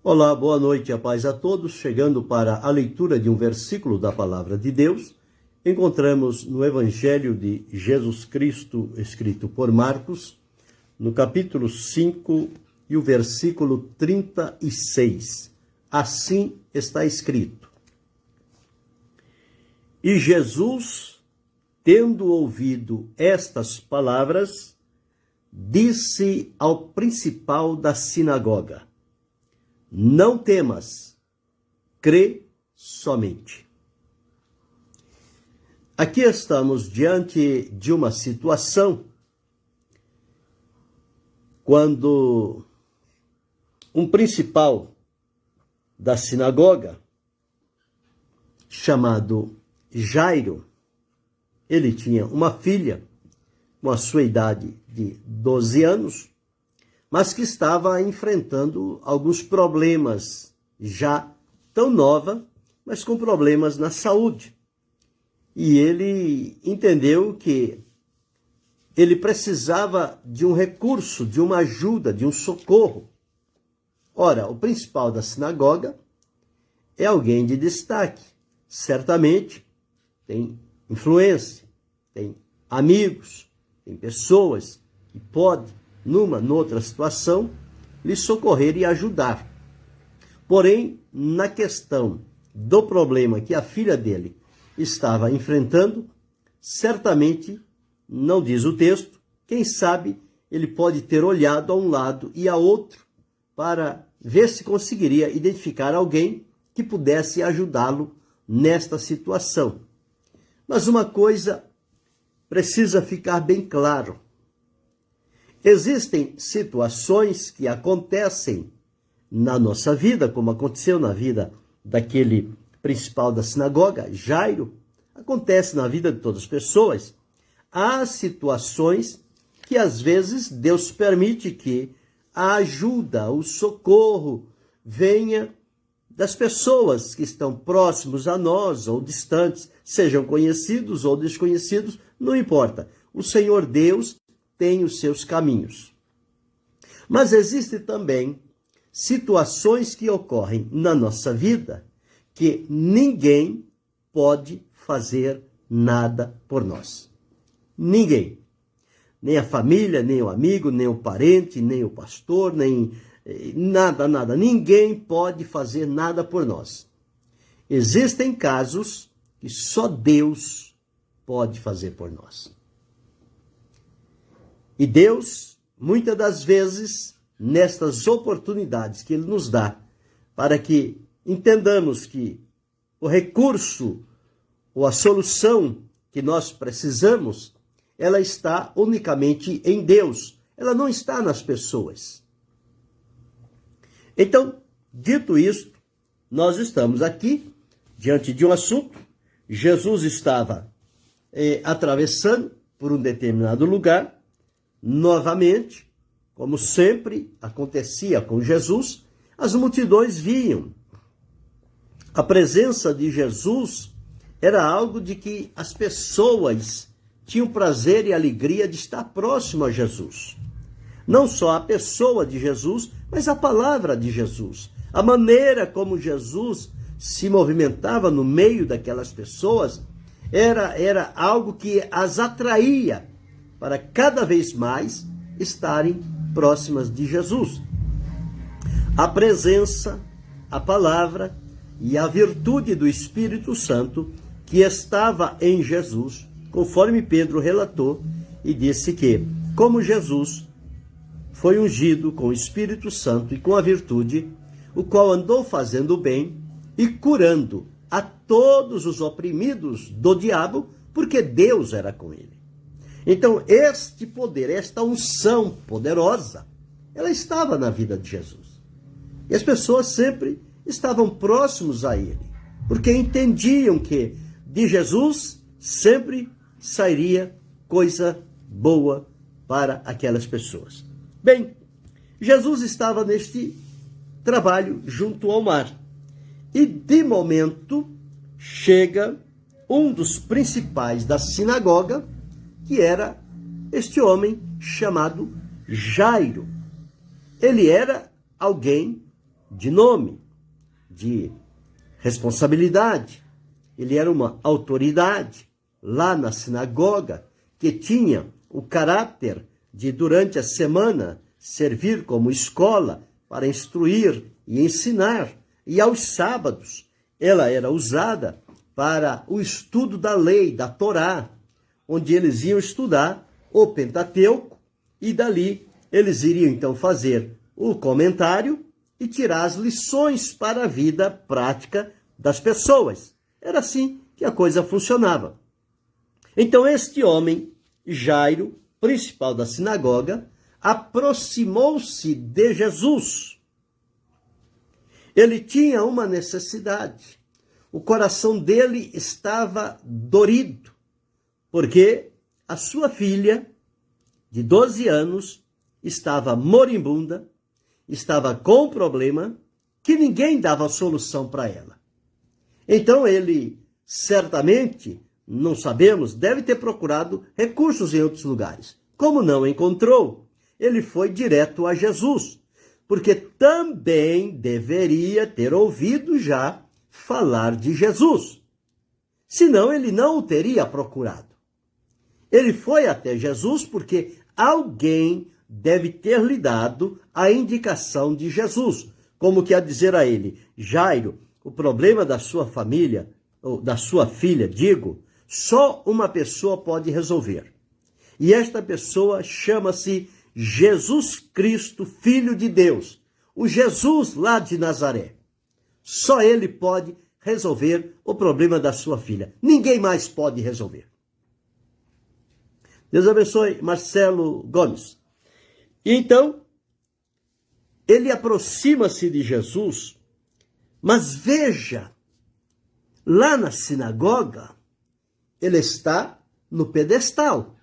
Olá, boa noite, a paz a todos. Chegando para a leitura de um versículo da Palavra de Deus, encontramos no Evangelho de Jesus Cristo, escrito por Marcos, no capítulo 5 e o versículo 36. Assim está escrito: E Jesus, tendo ouvido estas palavras, disse ao principal da sinagoga: Não temas, crê somente. Aqui estamos diante de uma situação quando um principal da sinagoga, chamado Jairo, ele tinha uma filha com a sua idade de 12 anos, mas que estava enfrentando alguns problemas, já tão nova, mas com problemas na saúde. E ele entendeu que ele precisava de um recurso, de uma ajuda, de um socorro. Ora, o principal da sinagoga é alguém de destaque. Certamente tem influência, tem amigos, tem pessoas que podem, noutra situação, lhe socorrer e ajudar. Porém, na questão do problema que a filha dele estava enfrentando, certamente, não diz o texto, quem sabe ele pode ter olhado a um lado e a outro para ver se conseguiria identificar alguém que pudesse ajudá-lo nesta situação. Mas uma coisa precisa ficar bem claro. Existem situações que acontecem na nossa vida, como aconteceu na vida daquele principal da sinagoga, Jairo, acontece na vida de todas as pessoas. Há situações que às vezes Deus permite que a ajuda, o socorro venha das pessoas que estão próximos a nós ou distantes, sejam conhecidos ou desconhecidos, não importa. O Senhor Deus tem os seus caminhos. Mas existem também situações que ocorrem na nossa vida que ninguém pode fazer nada por nós. Ninguém. Nem a família, nem o amigo, nem o parente, nem o pastor, nem nada. Ninguém pode fazer nada por nós. Existem casos que só Deus pode fazer por nós. E Deus, muitas das vezes, nestas oportunidades que Ele nos dá, para que entendamos que o recurso ou a solução que nós precisamos, ela está unicamente em Deus. Ela não está nas pessoas. Então, dito isto, nós estamos aqui diante de um assunto. Jesus estava atravessando por um determinado lugar. Novamente, como sempre acontecia com Jesus, as multidões viam. A presença de Jesus era algo de que as pessoas tinham prazer e alegria de estar próximo a Jesus. Não só a pessoa de Jesus, mas a palavra de Jesus. A maneira como Jesus se movimentava no meio daquelas pessoas era algo que as atraía para cada vez mais estarem próximas de Jesus. A presença, a palavra e a virtude do Espírito Santo que estava em Jesus, conforme Pedro relatou e disse que, como Jesus foi ungido com o Espírito Santo e com a virtude, o qual andou fazendo o bem e curando a todos os oprimidos do diabo, porque Deus era com ele. Então, este poder, esta unção poderosa, ela estava na vida de Jesus. E as pessoas sempre estavam próximos a ele, porque entendiam que de Jesus sempre sairia coisa boa para aquelas pessoas. Bem, Jesus estava neste trabalho junto ao mar. E de momento chega um dos principais da sinagoga, que era este homem chamado Jairo. Ele era alguém de nome, de responsabilidade. Ele era uma autoridade lá na sinagoga que tinha o caráter de, durante a semana, servir como escola para instruir e ensinar. E aos sábados, ela era usada para o estudo da lei, da Torá, onde eles iam estudar o Pentateuco e dali eles iriam então fazer o comentário e tirar as lições para a vida prática das pessoas. Era assim que a coisa funcionava. Então este homem, Jairo, principal da sinagoga, aproximou-se de Jesus. Ele tinha uma necessidade. O coração dele estava dorido, porque a sua filha, de 12 anos, estava moribunda, estava com problema, que ninguém dava solução para ela. Então ele, certamente, não sabemos, deve ter procurado recursos em outros lugares. Como não encontrou, ele foi direto a Jesus, porque também deveria ter ouvido já falar de Jesus. Senão ele não o teria procurado. Ele foi até Jesus porque alguém deve ter lhe dado a indicação de Jesus, como que a dizer a ele: Jairo, o problema da sua família, ou da sua filha, digo, só uma pessoa pode resolver. E esta pessoa chama-se Jesus Cristo, Filho de Deus, o Jesus lá de Nazaré. Só ele pode resolver o problema da sua filha. Ninguém mais pode resolver. Deus abençoe Marcelo Gomes. E então, ele aproxima-se de Jesus, mas veja, lá na sinagoga, ele está no pedestal.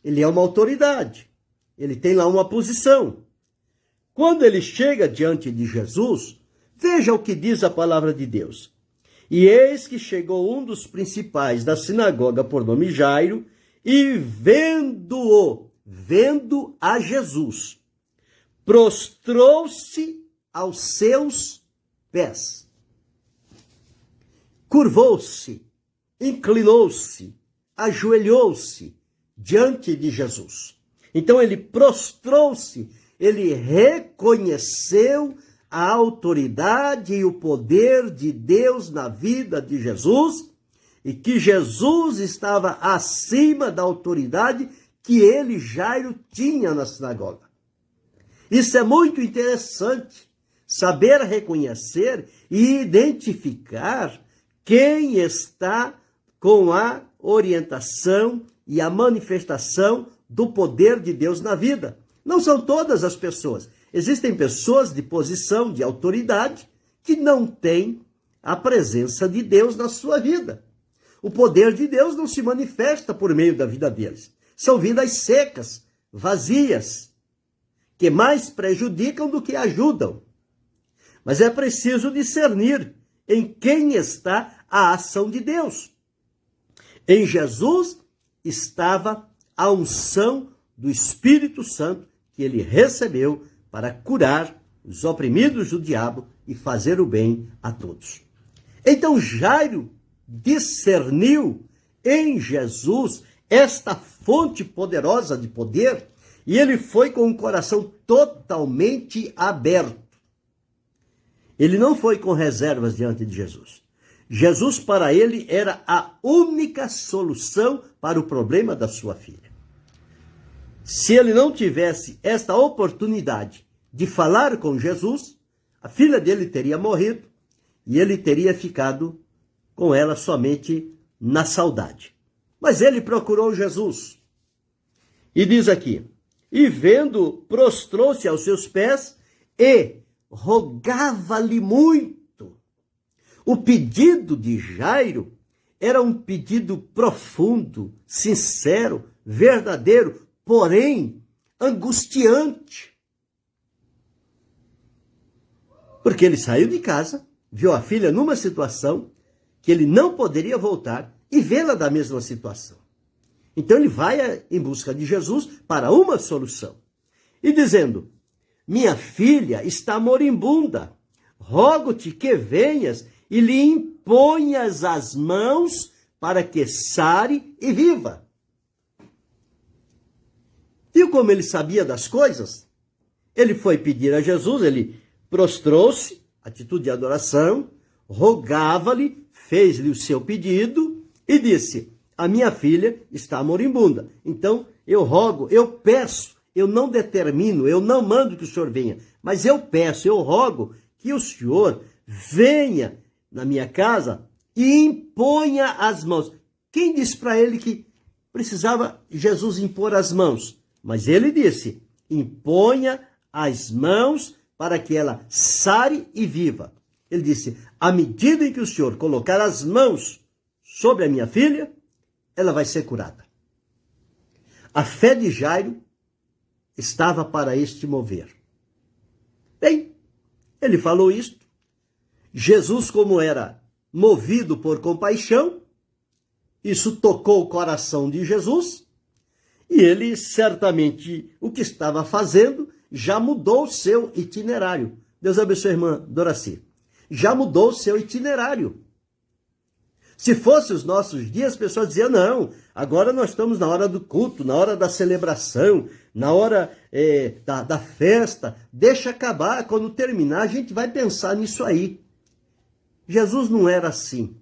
Ele é uma autoridade. Ele tem lá uma posição. Quando ele chega diante de Jesus, veja o que diz a palavra de Deus. E eis que chegou um dos principais da sinagoga por nome Jairo, e vendo a Jesus, prostrou-se aos seus pés. Curvou-se, inclinou-se, ajoelhou-se diante de Jesus. Então ele prostrou-se, ele reconheceu a autoridade e o poder de Deus na vida de Jesus, e que Jesus estava acima da autoridade que ele, Jairo, tinha na sinagoga. Isso é muito interessante, saber reconhecer e identificar quem está com a orientação e a manifestação do poder de Deus na vida. Não são todas as pessoas. Existem pessoas de posição, de autoridade, que não têm a presença de Deus na sua vida. O poder de Deus não se manifesta por meio da vida deles. São vidas secas, vazias, que mais prejudicam do que ajudam. Mas é preciso discernir em quem está a ação de Deus. Em Jesus estava a unção do Espírito Santo que ele recebeu para curar os oprimidos do diabo e fazer o bem a todos. Então Jairo discerniu em Jesus esta fonte poderosa de poder e ele foi com o coração totalmente aberto. Ele não foi com reservas diante de Jesus. Jesus, para ele, era a única solução para o problema da sua filha. Se ele não tivesse esta oportunidade de falar com Jesus, a filha dele teria morrido e ele teria ficado com ela somente na saudade. Mas ele procurou Jesus. E diz aqui, e vendo, prostrou-se aos seus pés e rogava-lhe muito. O pedido de Jairo era um pedido profundo, sincero, verdadeiro, porém angustiante. Porque ele saiu de casa, viu a filha numa situação que ele não poderia voltar e vê-la da mesma situação. Então ele vai em busca de Jesus para uma solução. E dizendo, minha filha está moribunda, rogo-te que venhas e lhe imponhas as mãos para que sare e viva. Viu como ele sabia das coisas? Ele foi pedir a Jesus, ele prostrou-se, atitude de adoração, rogava-lhe, fez-lhe o seu pedido e disse: a minha filha está moribunda. Então eu rogo, eu peço, eu não determino, eu não mando que o senhor venha, mas eu peço, eu rogo que o senhor venha na minha casa e imponha as mãos. Quem disse para ele que precisava Jesus impor as mãos? Mas ele disse: imponha as mãos para que ela sare e viva. Ele disse: à medida em que o senhor colocar as mãos sobre a minha filha, ela vai ser curada. A fé de Jairo estava para este mover. Bem, ele falou isto. Jesus, como era movido por compaixão, isso tocou o coração de Jesus, e ele certamente o que estava fazendo já mudou o seu itinerário. Deus abençoe a irmã Doraci. Já mudou o seu itinerário. Se fosse os nossos dias, as pessoas diziam: não, agora nós estamos na hora do culto, na hora da celebração, na hora da festa, deixa acabar, quando terminar a gente vai pensar nisso aí. Jesus não era assim.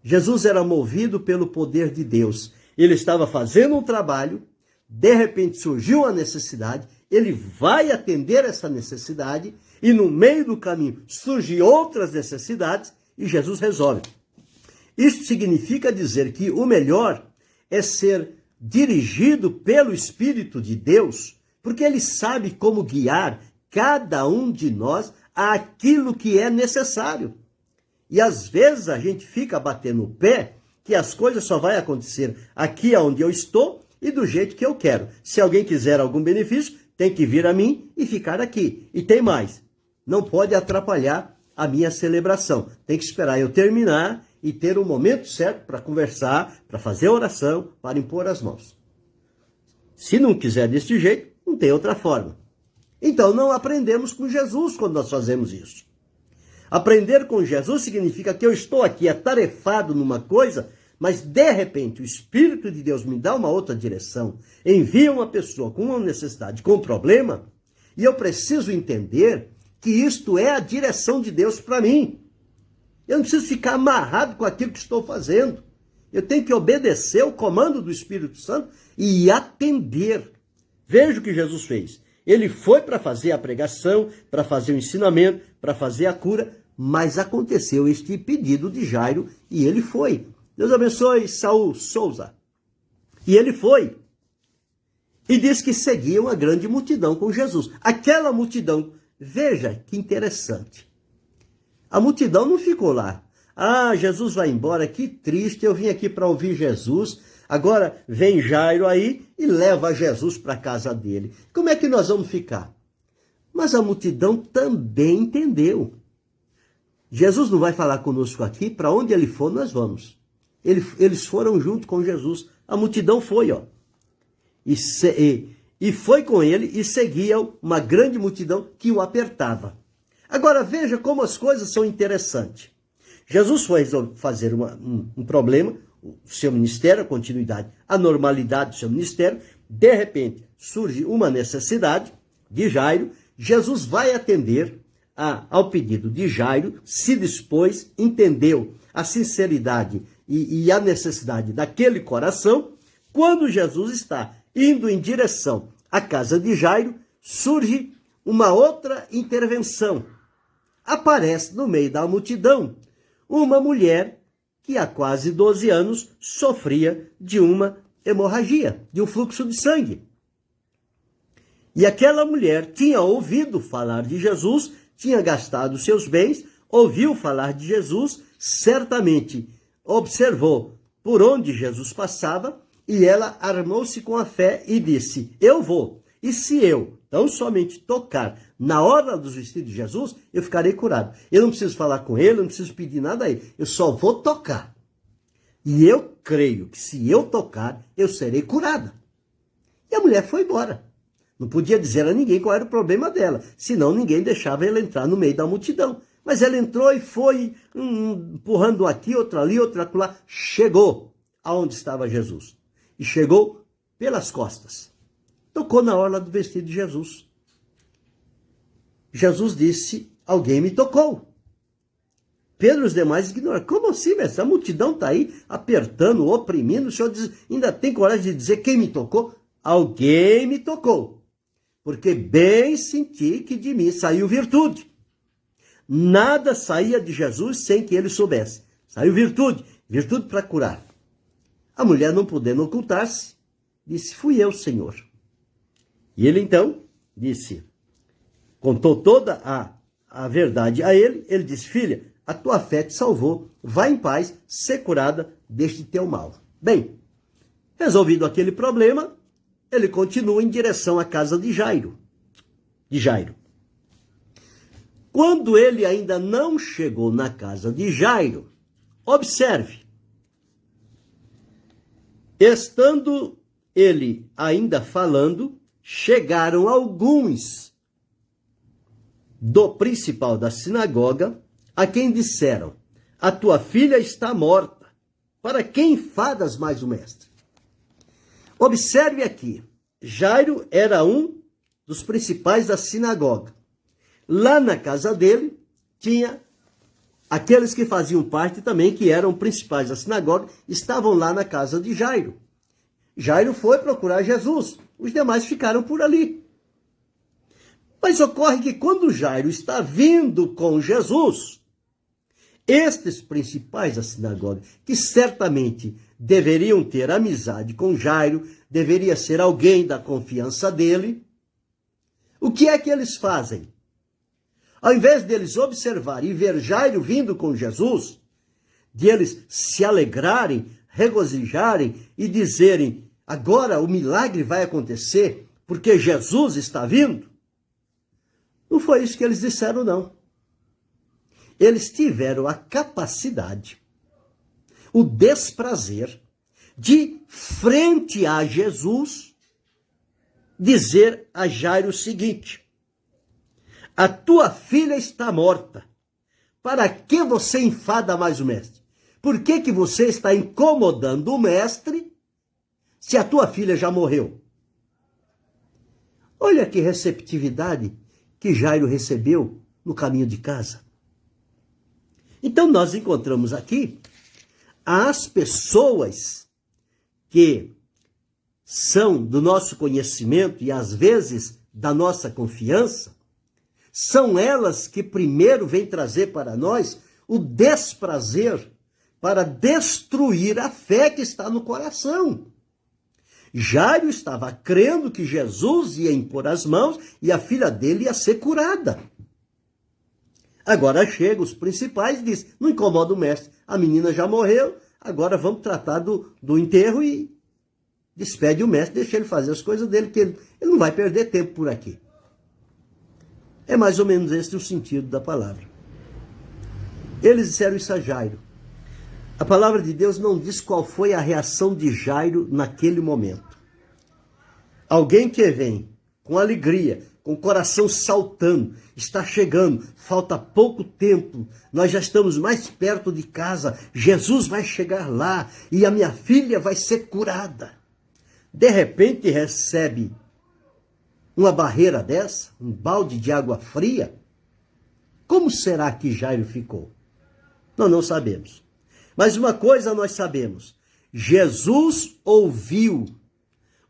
Jesus era movido pelo poder de Deus. Ele estava fazendo um trabalho, de repente surgiu a necessidade, ele vai atender essa necessidade, e no meio do caminho surgem outras necessidades, e Jesus resolve. Isso significa dizer que o melhor é ser dirigido pelo Espírito de Deus, porque ele sabe como guiar cada um de nós àquilo que é necessário. E às vezes a gente fica batendo o pé que as coisas só vão acontecer aqui onde eu estou e do jeito que eu quero. Se alguém quiser algum benefício, tem que vir a mim e ficar aqui. E tem mais, não pode atrapalhar a minha celebração. Tem que esperar eu terminar e ter o momento certo para conversar, para fazer a oração, para impor as mãos. Se não quiser deste jeito, não tem outra forma. Então não aprendemos com Jesus quando nós fazemos isso. Aprender com Jesus significa que eu estou aqui atarefado numa coisa, mas de repente o Espírito de Deus me dá uma outra direção, envia uma pessoa com uma necessidade, com um problema, e eu preciso entender que isto é a direção de Deus para mim. Eu não preciso ficar amarrado com aquilo que estou fazendo. Eu tenho que obedecer o comando do Espírito Santo e atender. Veja o que Jesus fez. Ele foi para fazer a pregação, para fazer o ensinamento, para fazer a cura, mas aconteceu este pedido de Jairo e ele foi. Deus abençoe Saul Souza. E ele foi. E diz que seguia uma grande multidão com Jesus. Aquela multidão, veja que interessante. A multidão não ficou lá. Ah, Jesus vai embora, que triste, eu vim aqui para ouvir Jesus. Agora vem Jairo aí e leva Jesus para a casa dele. Como é que nós vamos ficar? Mas a multidão também entendeu. Jesus não vai falar conosco aqui, para onde ele for nós vamos. Eles foram junto com Jesus. A multidão foi, ó. E foi com ele e seguia uma grande multidão que o apertava. Agora veja como as coisas são interessantes. Jesus foi fazer um problema, o seu ministério, a continuidade, a normalidade do seu ministério. De repente surge uma necessidade de Jairo. Jesus vai atender ao pedido de Jairo, se dispôs, entendeu a sinceridade e a necessidade daquele coração. Quando Jesus está indo em direção à casa de Jairo, surge uma outra intervenção. Aparece no meio da multidão uma mulher que há quase 12 anos sofria de uma hemorragia, de um fluxo de sangue. E aquela mulher tinha ouvido falar de Jesus, tinha gastado seus bens, ouviu falar de Jesus, certamente observou por onde Jesus passava e ela armou-se com a fé e disse: eu vou. E se eu tão somente tocar na hora dos vestidos de Jesus, eu ficarei curado. Eu não preciso falar com ele, eu não preciso pedir nada a ele. Eu só vou tocar. E eu creio que se eu tocar, eu serei curada. E a mulher foi embora. Não podia dizer a ninguém qual era o problema dela, senão ninguém deixava ela entrar no meio da multidão. Mas ela entrou e foi empurrando aqui, outra ali, outra lá. Chegou aonde estava Jesus. E chegou pelas costas. Tocou na orla do vestido de Jesus. Jesus disse, alguém me tocou. Pedro e os demais ignoraram. Como assim, mestre? A multidão está aí apertando, oprimindo. O senhor ainda tem coragem de dizer quem me tocou? Alguém me tocou. Porque bem senti que de mim saiu virtude. Nada saía de Jesus sem que ele soubesse. Saiu virtude. Virtude para curar. A mulher, não podendo ocultar-se, disse, fui eu, Senhor. E ele então disse, contou toda a verdade a ele. Ele disse, filha, a tua fé te salvou. Vá em paz, ser curada deste teu mal. Bem, resolvido aquele problema, ele continua em direção à casa de Jairo. Quando ele ainda não chegou na casa de Jairo, observe, estando ele ainda falando, chegaram alguns do principal da sinagoga, a quem disseram, a tua filha está morta, para que enfadas mais o mestre? Observe aqui, Jairo era um dos principais da sinagoga. Lá na casa dele, tinha aqueles que faziam parte também, que eram principais da sinagoga, estavam lá na casa de Jairo. Jairo foi procurar Jesus, os demais ficaram por ali. Mas ocorre que quando Jairo está vindo com Jesus, estes principais da sinagoga, que certamente deveriam ter amizade com Jairo, deveria ser alguém da confiança dele, o que é que eles fazem? Ao invés deles observarem e ver Jairo vindo com Jesus, de eles se alegrarem, regozijarem e dizerem, agora o milagre vai acontecer porque Jesus está vindo, não foi isso que eles disseram, não. Eles tiveram a capacidade, o desprazer de, frente a Jesus, dizer a Jairo o seguinte, a tua filha está morta, para que você enfada mais o mestre? Por que que você está incomodando o mestre se a tua filha já morreu? Olha que receptividade que Jairo recebeu no caminho de casa. Então nós encontramos aqui as pessoas que são do nosso conhecimento e às vezes da nossa confiança, são elas que primeiro vêm trazer para nós o desprazer para destruir a fé que está no coração. Jairo estava crendo que Jesus ia impor as mãos e a filha dele ia ser curada. Agora chegam os principais e dizem, não incomoda o mestre, a menina já morreu, agora vamos tratar do enterro e despede o mestre, deixa ele fazer as coisas dele, que ele não vai perder tempo por aqui. É mais ou menos esse o sentido da palavra. Eles disseram isso a Jairo. A palavra de Deus não diz qual foi a reação de Jairo naquele momento. Alguém que vem com alegria, com o coração saltando, está chegando, falta pouco tempo, nós já estamos mais perto de casa, Jesus vai chegar lá e a minha filha vai ser curada. De repente recebe uma barreira dessa, um balde de água fria. Como será que Jairo ficou? Nós não sabemos. Mas uma coisa nós sabemos, Jesus ouviu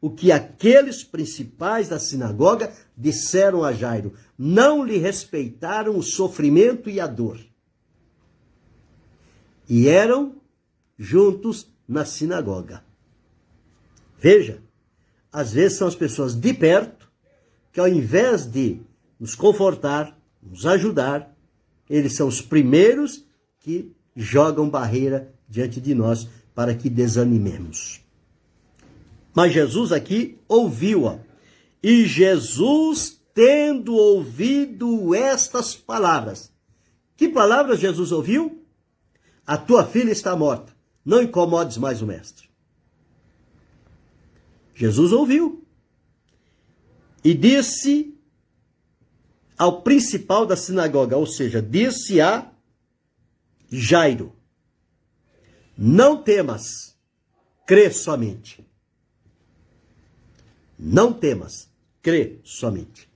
o que aqueles principais da sinagoga disseram a Jairo. Não lhe respeitaram o sofrimento e a dor. E eram juntos na sinagoga. Veja, às vezes são as pessoas de perto que ao invés de nos confortar, nos ajudar, eles são os primeiros que jogam barreira diante de nós para que desanimemos. Mas Jesus aqui ouviu-a. E Jesus, tendo ouvido estas palavras. Que palavras Jesus ouviu? A tua filha está morta. Não incomodes mais o mestre. Jesus ouviu. E disse ao principal da sinagoga, ou seja, disse a Jairo: não temas, crê somente. Não temas, crê somente.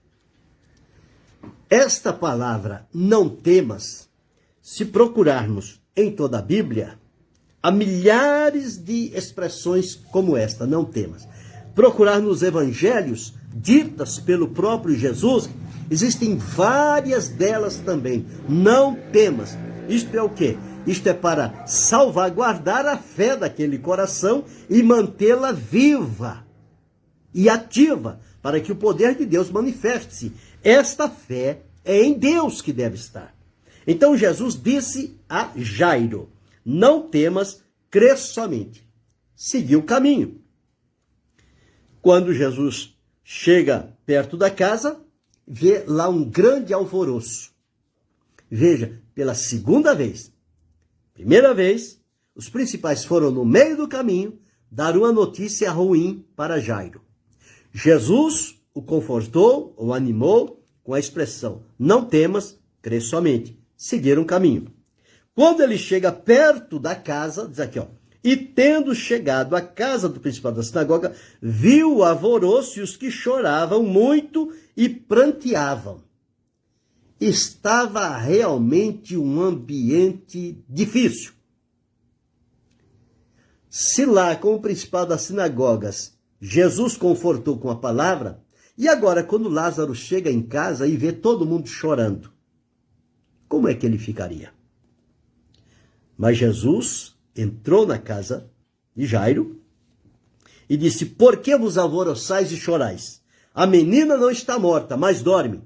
Esta palavra, não temas, se procurarmos em toda a Bíblia, há milhares de expressões como esta, não temas. Procurar nos evangelhos, ditas pelo próprio Jesus, existem várias delas também. Não temas. Isto é o quê? Isto é para salvaguardar a fé daquele coração e mantê-la viva e ativa, para que o poder de Deus manifeste-se. Esta fé é em Deus que deve estar. Então Jesus disse a Jairo: não temas, crê somente. Seguiu o caminho. Quando Jesus chega perto da casa, vê lá um grande alvoroço. Veja, pela segunda vez. Primeira vez, os principais foram no meio do caminho dar uma notícia ruim para Jairo. Jesus o confortou, o animou com a expressão: não temas, crê somente. Seguiram o caminho. Quando ele chega perto da casa, diz aqui, ó, e tendo chegado à casa do principal da sinagoga, viu o alvoroço e os que choravam muito e pranteavam. Estava realmente um ambiente difícil. Se lá, com o principal das sinagogas, Jesus confortou com a palavra, e agora quando Lázaro chega em casa e vê todo mundo chorando, como é que ele ficaria? Mas Jesus entrou na casa de Jairo e disse: por que vos alvoroçais e chorais? A menina não está morta, mas dorme.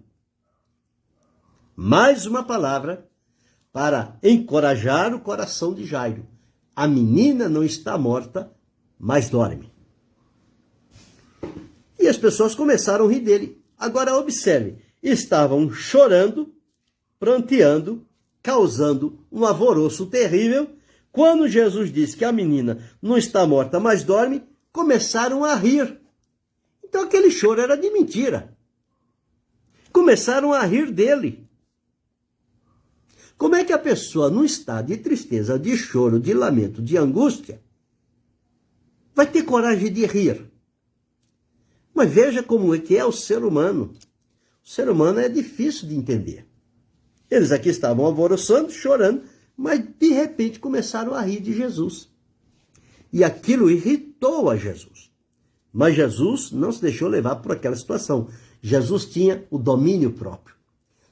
Mais uma palavra para encorajar o coração de Jairo. A menina não está morta, mas dorme. E as pessoas começaram a rir dele. Agora observe, estavam chorando, pranteando, causando um alvoroço terrível. Quando Jesus disse que a menina não está morta, mas dorme, começaram a rir. Então aquele choro era de mentira. Começaram a rir dele. Como é que a pessoa, num estado de tristeza, de choro, de lamento, de angústia, vai ter coragem de rir? Mas veja como é que é o ser humano. O ser humano é difícil de entender. Eles aqui estavam alvoroçando, chorando, mas de repente começaram a rir de Jesus. E aquilo irritou a Jesus. Mas Jesus não se deixou levar por aquela situação. Jesus tinha o domínio próprio.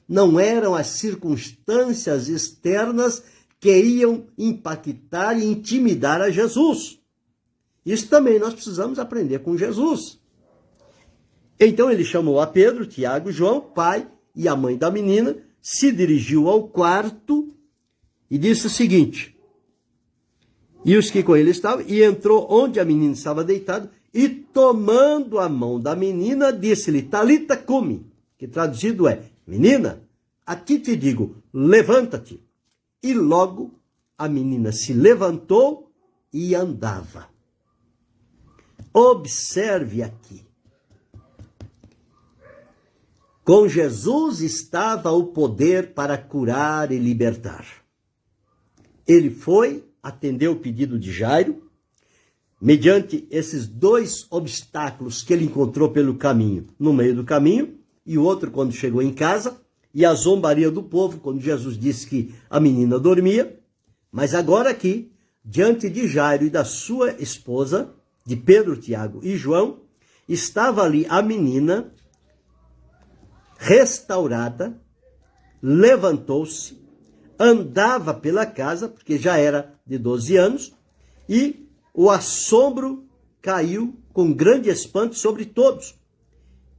Não eram as circunstâncias externas que iam impactar e intimidar a Jesus. Isso também nós precisamos aprender com Jesus. Então ele chamou a Pedro, Tiago e João, pai e a mãe da menina, se dirigiu ao quarto e disse o seguinte: e os que com ele estavam, e entrou onde a menina estava deitada, e tomando a mão da menina, disse-lhe: Talita cumi, que traduzido é: menina, a ti te digo, levanta-te. E logo a menina se levantou e andava. Observe aqui. Com Jesus estava o poder para curar e libertar. Ele foi, atendeu o pedido de Jairo, mediante esses dois obstáculos que ele encontrou pelo caminho, no meio do caminho, e o outro quando chegou em casa, e a zombaria do povo, quando Jesus disse que a menina dormia. Mas agora aqui, diante de Jairo e da sua esposa, de Pedro, Tiago e João, estava ali a menina restaurada, levantou-se, andava pela casa, porque já era de 12 anos, e o assombro caiu com grande espanto sobre todos.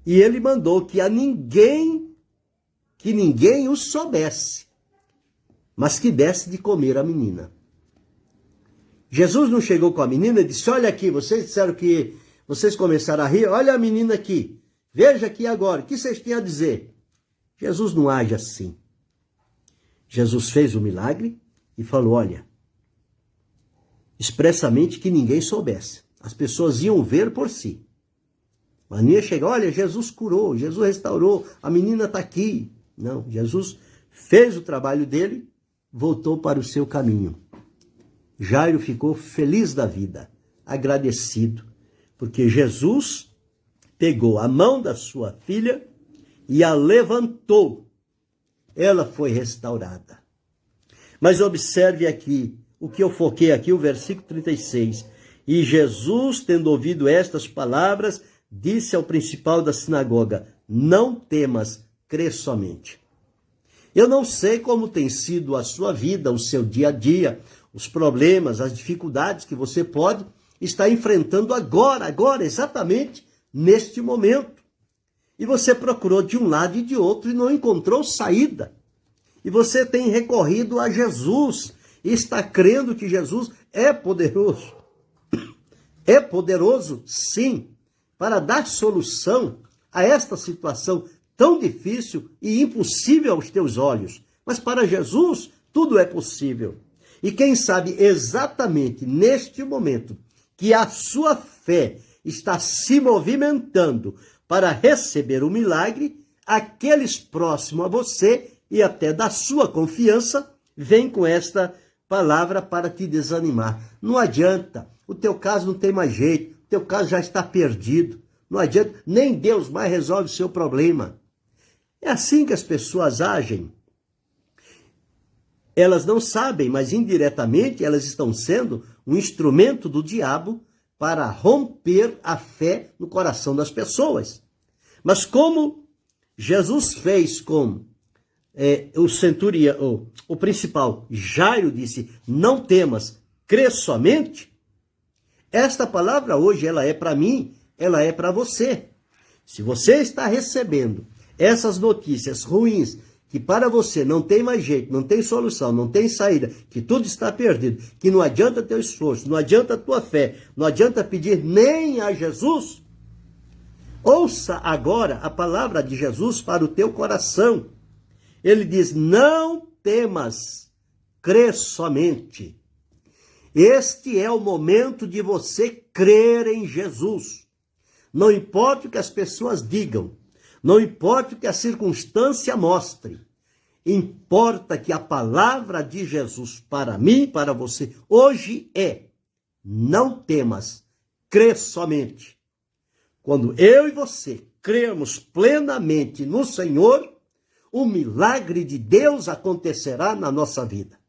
E ele mandou que ninguém o soubesse, mas que desse de comer a menina. Jesus não chegou com a menina e disse: olha aqui, vocês disseram que vocês começaram a rir, olha a menina aqui, veja aqui agora, o que vocês têm a dizer? Jesus não age assim. Jesus fez o milagre e falou: olha, expressamente que ninguém soubesse. As pessoas iam ver por si. Mas não ia chegar, olha, Jesus curou, Jesus restaurou, a menina está aqui. Não, Jesus fez o trabalho dele, voltou para o seu caminho. Jairo ficou feliz da vida, agradecido, porque Jesus pegou a mão da sua filha e a levantou. Ela foi restaurada. Mas observe aqui, o que eu foquei aqui, o versículo 36. E Jesus, tendo ouvido estas palavras, disse ao principal da sinagoga: não temas, crê somente. Eu não sei como tem sido a sua vida, o seu dia a dia, os problemas, as dificuldades que você pode estar enfrentando agora, exatamente neste momento. E você procurou de um lado e de outro e não encontrou saída. E você tem recorrido a Jesus e está crendo que Jesus é poderoso. É poderoso, sim, para dar solução a esta situação tão difícil e impossível aos teus olhos. Mas para Jesus, tudo é possível. E quem sabe exatamente neste momento que a sua fé está se movimentando para receber o milagre, aqueles próximos a você e até da sua confiança, vêm com esta palavra para te desanimar. Não adianta, o teu caso não tem mais jeito, o teu caso já está perdido. Não adianta, nem Deus mais resolve o seu problema. É assim que as pessoas agem. Elas não sabem, mas indiretamente elas estão sendo um instrumento do diabo para romper a fé no coração das pessoas. Mas como Jesus fez com o centurião, o principal, Jairo, disse, não temas, crê somente. Esta palavra hoje, ela é para mim, ela é para você. Se você está recebendo essas notícias ruins, que para você não tem mais jeito, não tem solução, não tem saída, que tudo está perdido, que não adianta teu esforço, não adianta a tua fé, não adianta pedir nem a Jesus, ouça agora a palavra de Jesus para o teu coração. Ele diz, não temas, crê somente. Este é o momento de você crer em Jesus. Não importa o que as pessoas digam, não importa o que a circunstância mostre, importa que a palavra de Jesus para mim, para você, hoje é, não temas, crê somente. Quando eu e você crermos plenamente no Senhor, o milagre de Deus acontecerá na nossa vida.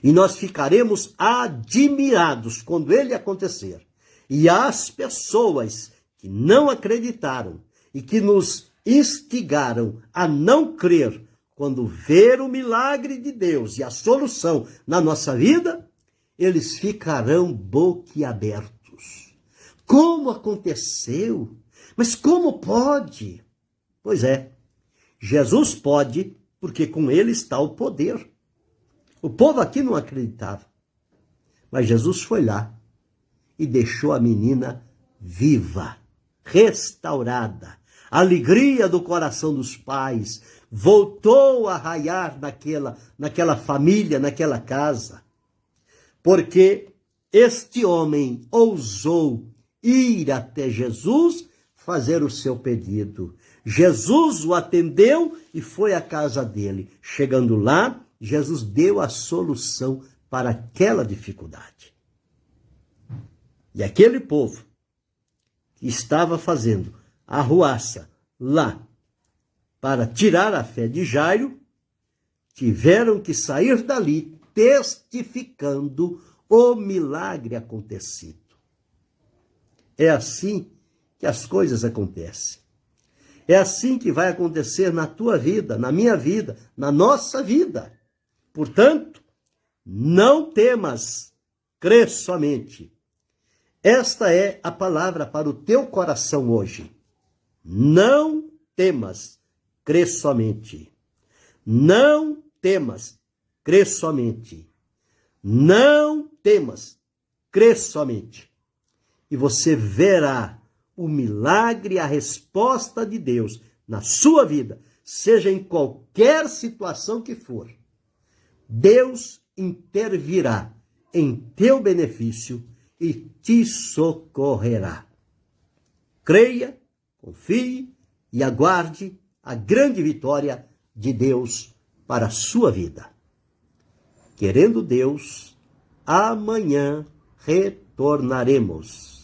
E nós ficaremos admirados quando ele acontecer. E as pessoas que não acreditaram e que nos instigaram a não crer, quando ver o milagre de Deus e a solução na nossa vida, eles ficarão boquiabertos. Como aconteceu? Mas como pode? Pois é, Jesus pode, porque com ele está o poder. O povo aqui não acreditava. Mas Jesus foi lá e deixou a menina viva, restaurada. A alegria do coração dos pais voltou a raiar naquela família, naquela casa. Porque este homem ousou ir até Jesus fazer o seu pedido. Jesus o atendeu e foi à casa dele. Chegando lá, Jesus deu a solução para aquela dificuldade. E aquele povo que estava fazendo arruaça lá para tirar a fé de Jairo, tiveram que sair dali testificando o milagre acontecido. É assim que as coisas acontecem. É assim que vai acontecer na tua vida, na minha vida, na nossa vida. Portanto, não temas, crê somente. Esta é a palavra para o teu coração hoje. Não temas, crê somente. Não temas, crê somente. Não temas, crê somente. E você verá o milagre, a resposta de Deus na sua vida, seja em qualquer situação que for. Deus intervirá em teu benefício e te socorrerá. Creia, confie e aguarde a grande vitória de Deus para a sua vida. Querendo Deus, amanhã retornaremos.